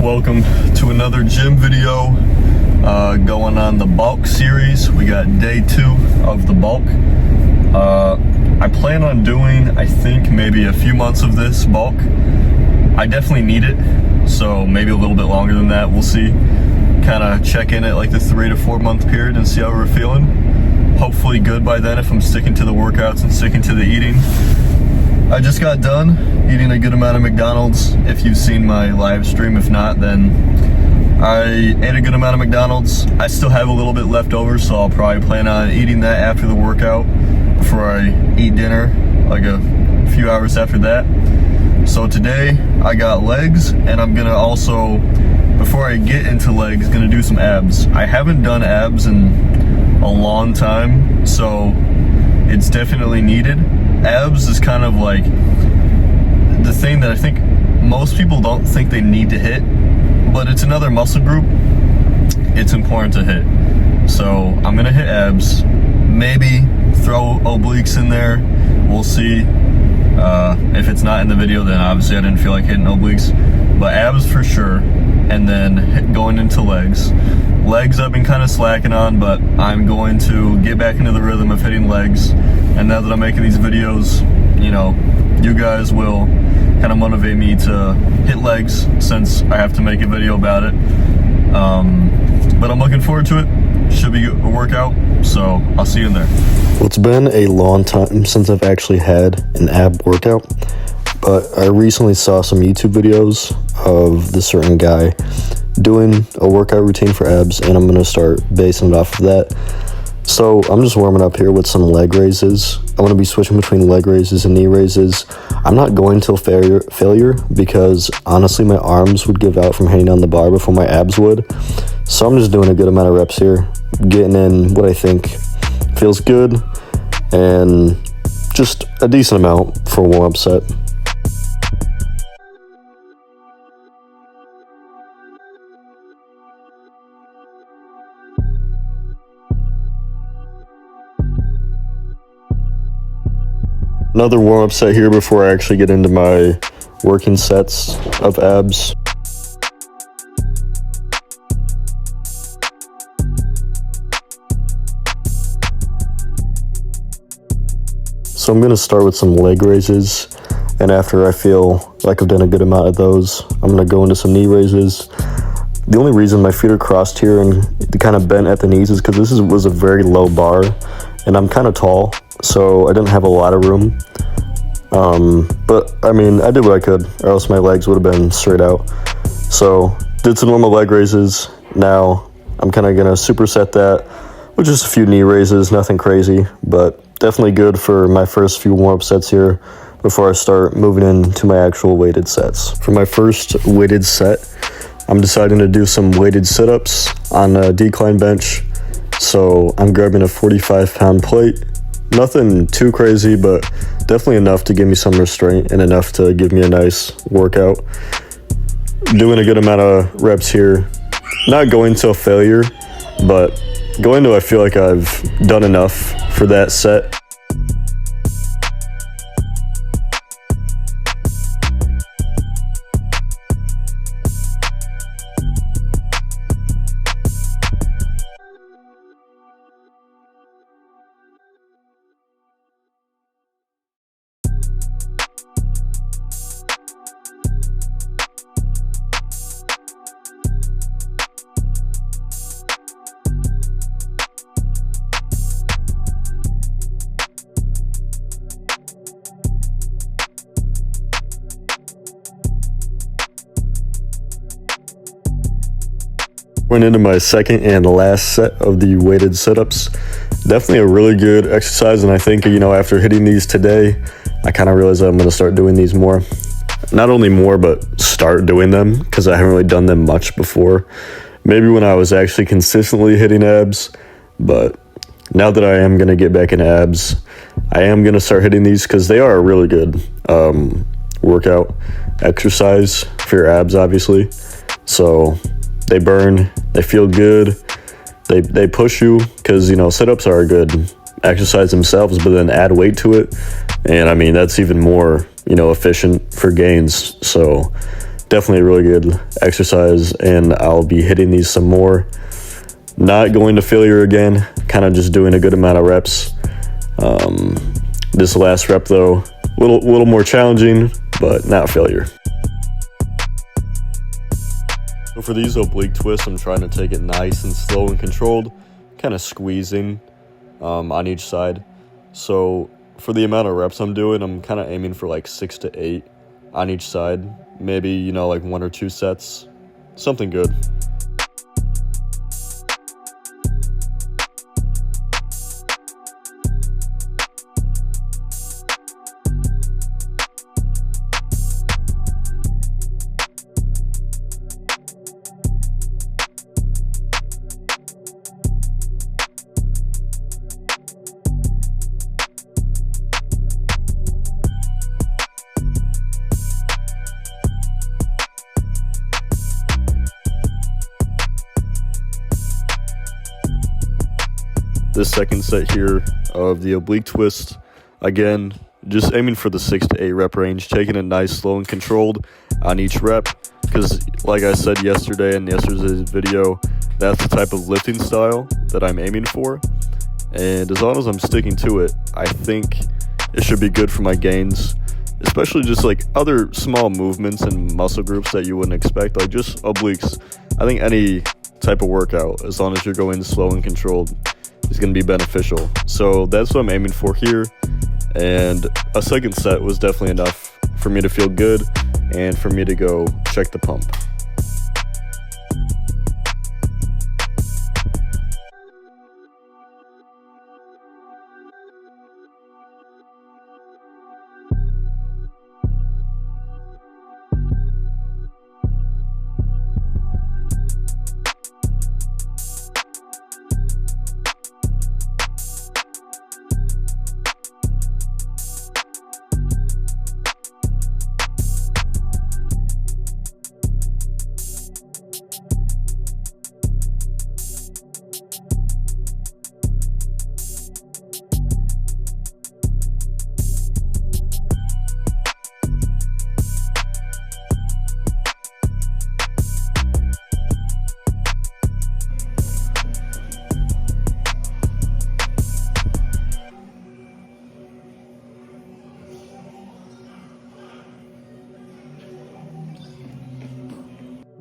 welcome to another gym video going on the bulk series. We got day 2 of the bulk. I plan on doing, I think, maybe a few months of this bulk. I definitely need it, so maybe a little bit longer than that, we'll see. Kind of check in at like the 3 to 4 month period and see how we're feeling. Hopefully good by then if I'm sticking to the workouts and sticking to the eating. I just got done eating a good amount of McDonald's. If you've seen my live stream, if not, then I ate a good amount of McDonald's. I still have a little bit left over, so I'll probably plan on eating that after the workout before I eat dinner, like a few hours after that. So today I got legs, and I'm gonna also, before I get into legs, gonna do some abs. I haven't done abs in a long time, so it's definitely needed. Abs is kind of like the thing that I think most people don't think they need to hit, but it's another muscle group it's important to hit. So I'm gonna hit abs, maybe throw obliques in there, we'll see. If it's not in the video, then obviously I didn't feel like hitting obliques, but abs for sure. And then going into legs. Legs I've been kind of slacking on, but I'm going to get back into the rhythm of hitting legs. And now that I'm making these videos, you know, you guys will kind of motivate me to hit legs since I have to make a video about it. But I'm looking forward to it. Should be a workout, so I'll see you in there. Well, it's been a long time since I've actually had an ab workout, but I recently saw some YouTube videos of this certain guy doing a workout routine for abs, and I'm going to start basing it off of that. So I'm just warming up here with some leg raises. I'm going to be switching between leg raises and knee raises. I'm not going till failure because honestly my arms would give out from hanging on the bar before my abs would. So I'm just doing a good amount of reps here, getting in what I think feels good and just a decent amount for a warm-up set. Another warm-up set here before I actually get into my working sets of abs. So I'm going to start with some leg raises, and after I feel like I've done a good amount of those, I'm going to go into some knee raises. The only reason my feet are crossed here and kind of bent at the knees is because this was a very low bar, and I'm kind of tall, so I didn't have a lot of room. But I mean, I did what I could, or else my legs would have been straight out. So did some normal leg raises. Now I'm kind of going to superset that with just a few knee raises, nothing crazy, but definitely good for my first few warm-up sets here before I start moving into my actual weighted sets. For my first weighted set, I'm deciding to do some weighted sit-ups on a decline bench. So I'm grabbing a 45-pound plate. Nothing too crazy, but definitely enough to give me some restraint and enough to give me a nice workout. Doing a good amount of reps here. Not going till failure, but going to I feel like I've done enough for that set. Went into my second and last set of the weighted sit-ups. Definitely a really good exercise, and I think, you know, after hitting these today, I kind of realized that I'm going to start doing these more. Not only more, but start doing them, because I haven't really done them much before. Maybe when I was actually consistently hitting abs, but now that I am going to get back into abs, I am going to start hitting these because they are a really good workout exercise for your abs, obviously. So they burn, they feel good, they push you, because, you know, sit-ups are a good exercise themselves, but then add weight to it, and I mean, that's even more, you know, efficient for gains. So definitely a really good exercise, and I'll be hitting these some more. Not going to failure again, kind of just doing a good amount of reps. This last rep though, a little more challenging, but not failure. So for these oblique twists, I'm trying to take it nice and slow and controlled, kind of squeezing on each side. So for the amount of reps I'm doing, I'm kind of aiming for like 6 to 8 on each side. Maybe, you know, like 1 or 2 sets, something good. This second set here of the oblique twist, again, just aiming for the 6 to 8 rep range, taking it nice, slow, and controlled on each rep, because like I said yesterday in yesterday's video, that's the type of lifting style that I'm aiming for, and as long as I'm sticking to it, I think it should be good for my gains, especially just like other small movements and muscle groups that you wouldn't expect, like just obliques. I think any type of workout, as long as you're going slow and controlled, is going to be beneficial. So that's what I'm aiming for here, and a second set was definitely enough for me to feel good and for me to go check the pump.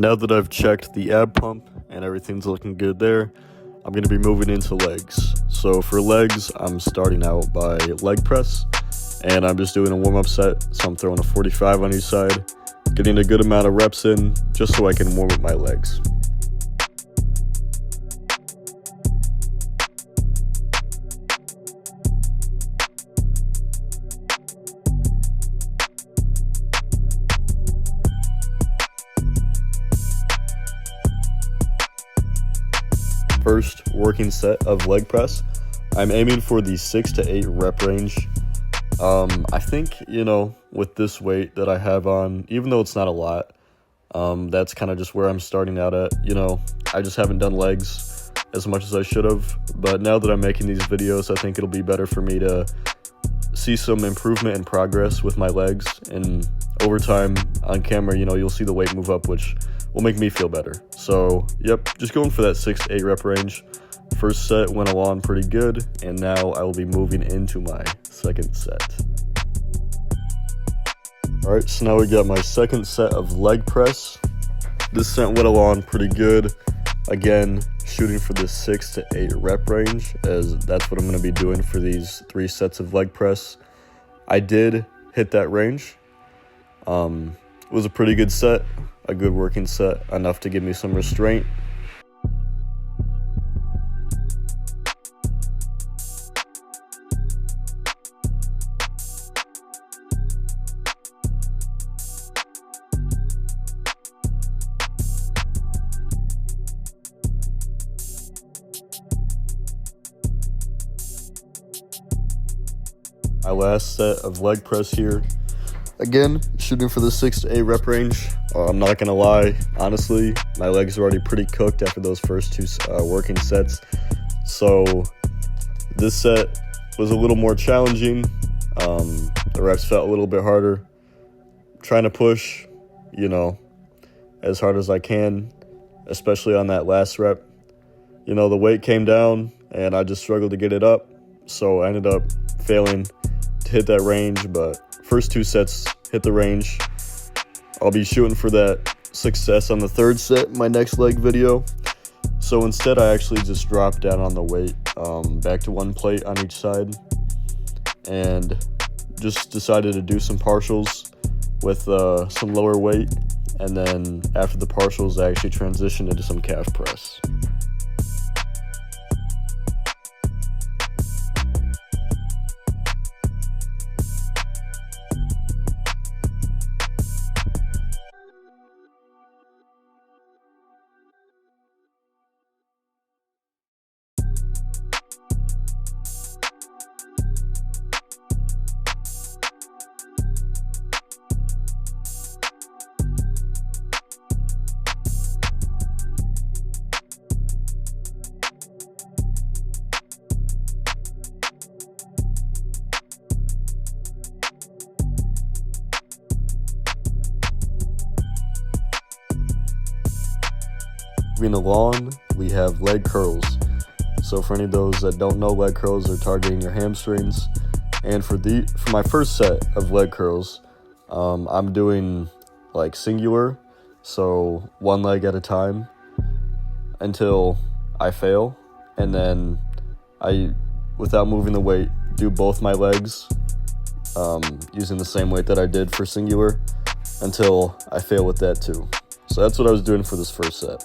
Now that I've checked the ab pump and everything's looking good there, I'm going to be moving into legs. So for legs, I'm starting out by leg press, and I'm just doing a warm-up set. So I'm throwing a 45 on each side, getting a good amount of reps in just so I can warm up my legs. First working set of leg press, I'm aiming for the 6 to 8 rep range. I think, you know, with this weight that I have on, even though it's not a lot, that's kind of just where I'm starting out at. You know, I just haven't done legs as much as I should have, but now that I'm making these videos, I think it'll be better for me to see some improvement and progress with my legs, and over time on camera, you know, you'll see the weight move up, which will make me feel better. So yep, just going for that 6 to 8 rep range. First set went along pretty good, and now I will be moving into my second set. Alright, so now we got my second set of leg press. This set went along pretty good. Again, shooting for the 6 to 8 rep range, as that's what I'm going to be doing for these 3 sets of leg press. I did hit that range. It was a pretty good set, a good working set, enough to give me some restraint. My last set of leg press here. Again, shooting for the 6 to 8 rep range. I'm not gonna lie, honestly, my legs are already pretty cooked after those first 2 working sets. So this set was a little more challenging. The reps felt a little bit harder. Trying to push, you know, as hard as I can, especially on that last rep. You know, the weight came down and I just struggled to get it up, so I ended up failing to hit that range, but first 2 sets hit the range. I'll be shooting for that success on the 3rd set, my next leg video. So instead I actually just dropped down on the weight, back to 1 plate on each side, and just decided to do some partials with some lower weight, and then after the partials I actually transitioned into some calf press. Moving along, we have leg curls. So for any of those that don't know, leg curls are targeting your hamstrings. And for my first set of leg curls, I'm doing like singular, so 1 leg at a time until I fail, and then I, without moving the weight, do both my legs using the same weight that I did for singular until I fail with that too. So that's what I was doing for this first set.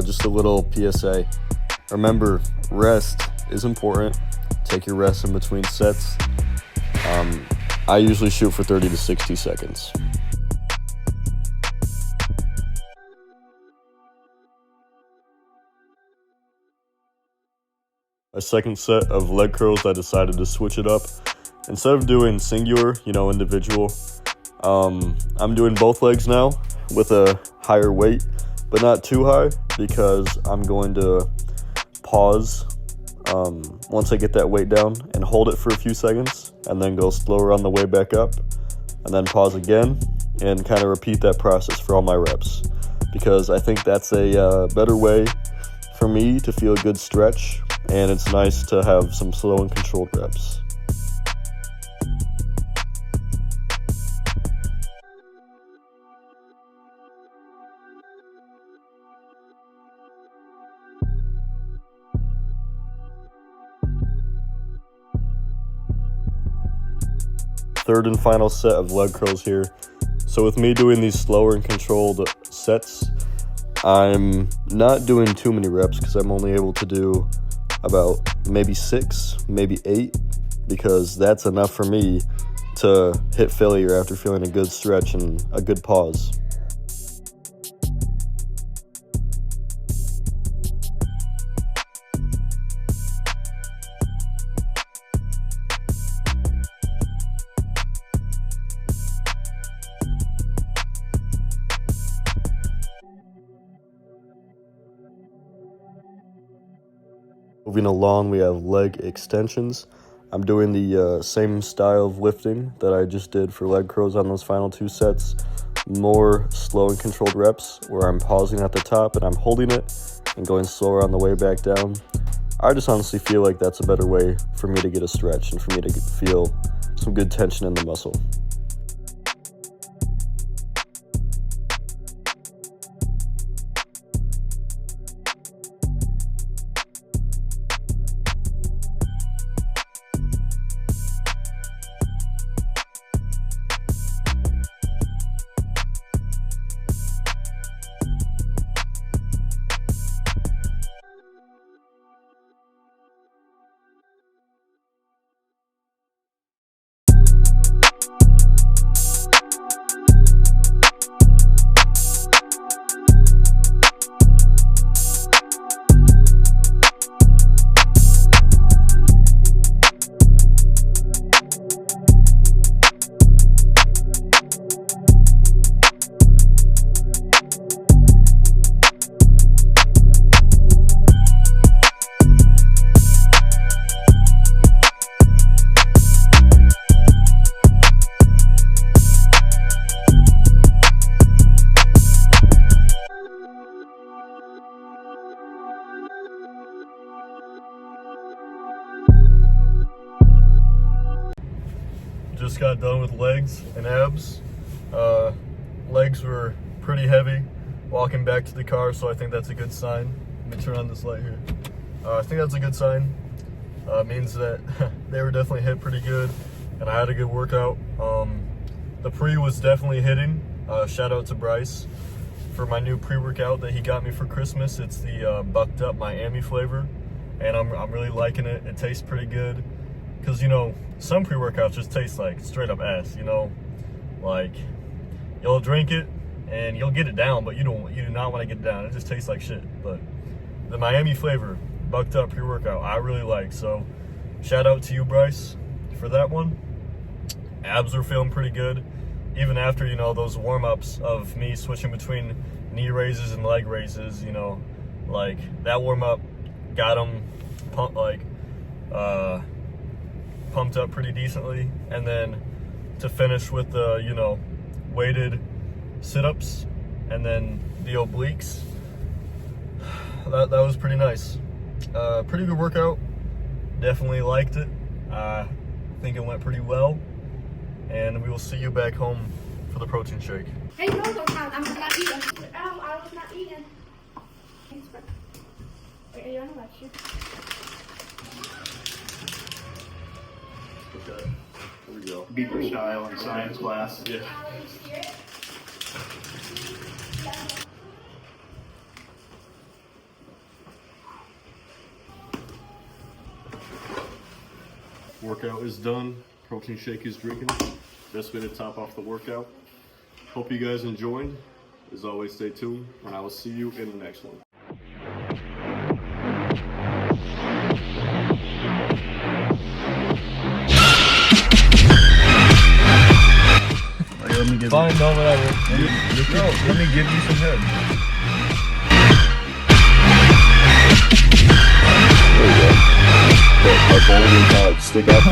Just a little PSA. Remember, rest is important. Take your rest in between sets. I usually shoot for 30 to 60 seconds. A second set of leg curls, I decided to switch it up. Instead of doing singular, individual, I'm doing both legs now with a higher weight, but not too high, because I'm going to pause once I get that weight down and hold it for a few seconds, and then go slower on the way back up, and then pause again, and kind of repeat that process for all my reps, because I think that's a better way for me to feel a good stretch, and it's nice to have some slow and controlled reps. Third and final set of leg curls here. So with me doing these slower and controlled sets, I'm not doing too many reps because I'm only able to do about maybe 6, maybe 8, because that's enough for me to hit failure after feeling a good stretch and a good pause. Moving along, we have leg extensions. I'm doing the same style of lifting that I just did for leg curls on those final 2 sets. More slow and controlled reps where I'm pausing at the top and I'm holding it and going slower on the way back down. I just honestly feel like that's a better way for me to get a stretch and for me to feel some good tension in the muscle. just got done with legs and abs. Legs were pretty heavy walking back to the car, so I think that's a good sign. Let me turn on this light here. I think that's a good sign. Means that they were definitely hit pretty good, and I had a good workout. The pre was definitely hitting. Shout out to Bryce for my new pre-workout that he got me for Christmas. It's the Bucked Up Miami flavor, and I'm really liking it. It tastes pretty good, because you know, some pre-workouts just taste like straight up ass, you know, like you'll drink it and you'll get it down, but you do not want to get it down. It just tastes like shit. But the Miami flavor Bucked Up pre-workout I really like, so shout out to you, Bryce, for that one. Abs are feeling pretty good, even after, you know, those warm-ups of me switching between knee raises and leg raises. You know, like that warm-up got them pumped up pretty decently, and then to finish with the, you know, weighted sit-ups and then the obliques, that was pretty nice. Pretty good workout. Definitely liked it. I think it went pretty well, and we will see you back home for the protein shake. Hey, no, I'm not eating. I was not eating. Thanks, bro. Wait, are you on a lecture? Okay, here we go. Beeper style in science class. Yeah. Workout is done. Protein shake is drinking. Best way to top off the workout. Hope you guys enjoyed. As always, stay tuned, and I will see you in the next one. Fine, no, whatever. Let me give you some head. Our bone will kind of stick up.